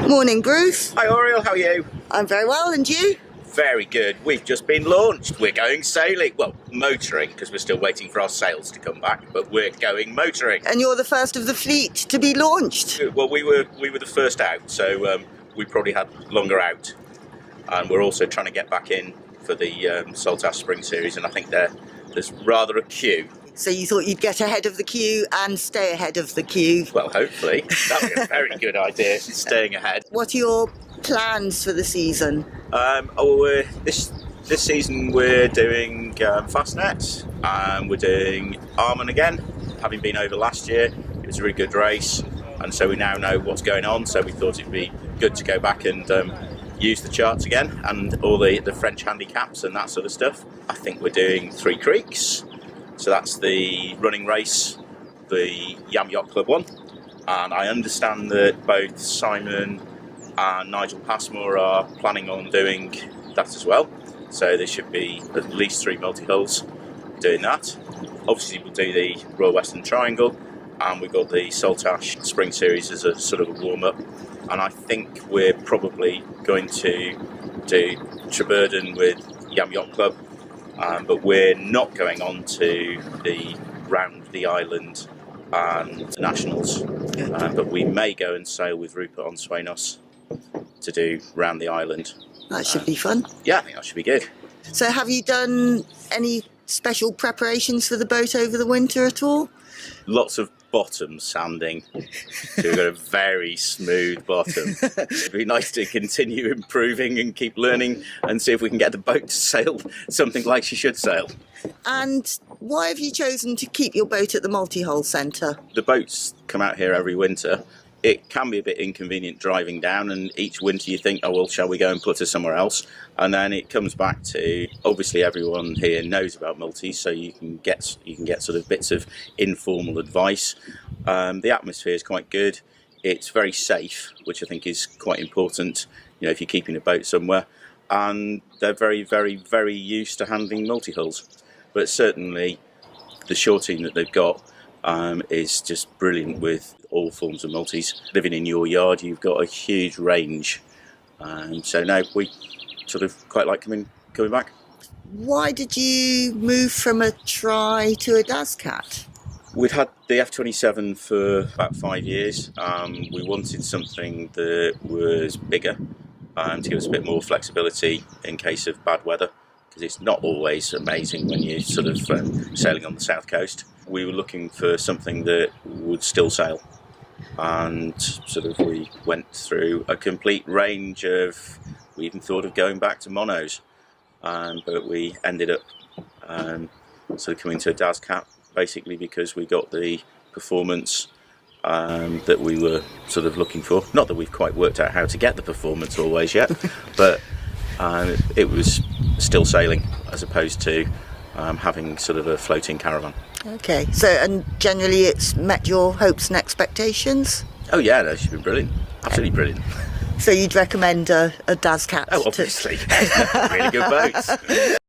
Morning, Bruce. Hi Oriel, how are you? I'm very well, and you? Very good. We've just been launched. We're going sailing. Well, motoring, because we're still waiting for our sails to come back, but we're going motoring. And you're the first of the fleet to be launched. Well, we were the first out, so we probably had longer out. And we're also trying to get back in for the Saltash Spring Series, and I think there's rather a queue. So you thought you'd get ahead of the queue and stay ahead of the queue? Well, hopefully. That would be a very good idea, staying ahead. What are your plans for the season? This season we're doing Fastnet, and we're doing Armand again. Having been over last year, it was a really good race, and so we now know what's going on, so we thought it'd be good to go back and use the charts again, and all the French handicaps and that sort of stuff. I think we're doing Three Creeks, so that's the running race, the Yam Yacht Club one, and I understand that both Simon and Nigel Passmore are planning on doing that as well, so there should be at least 3 multi-hulls doing that. Obviously we'll do the Royal Western Triangle, and we've got the Saltash Spring Series as a sort of a warm-up, and I think we're probably going to do Treburden with Yam Yacht Club, but we're not going on to the round the island and the nationals, but we may go and sail with Rupert on Swanos to do round the island. That should be fun. Yeah, I think that should be good. So have you done any special preparations for the boat over the winter at all? Lots of bottom sanding. So we've got a very smooth bottom. It'd be nice to continue improving and keep learning and see if we can get the boat to sail something like she should sail. And why have you chosen to keep your boat at the multi-hull centre? The boats come out here every winter. It can be a bit inconvenient driving down, and each winter you think, oh well, shall we go and put her somewhere else? And then it comes back to, obviously everyone here knows about multis, so you can get sort of bits of informal advice. The atmosphere is quite good. It's very safe, which I think is quite important, you know, if you're keeping a boat somewhere. And they're very, very, very used to handling multi-hulls. But certainly the shore team that they've got is just brilliant with all forms of multis. Living in your yard, you've got a huge range, so now we sort of quite like coming back. Why did you move from a Tri to a Dazcat? We'd had the F27 for about 5 years. We wanted something that was bigger to give us a bit more flexibility in case of bad weather, because it's not always amazing when you're sort of sailing on the south coast. We were looking for something that would still sail, and sort of we went through a complete range of, we even thought of going back to monos, but we ended up sort of coming to a Dazcat basically because we got the performance that we were sort of looking for. Not that we've quite worked out how to get the performance always yet, but it was still sailing as opposed to having sort of a floating caravan. Okay, so and generally it's met your hopes and expectations? Oh yeah, no, she's been brilliant, absolutely brilliant. So you'd recommend a Dazcat? Oh, obviously, really good boats.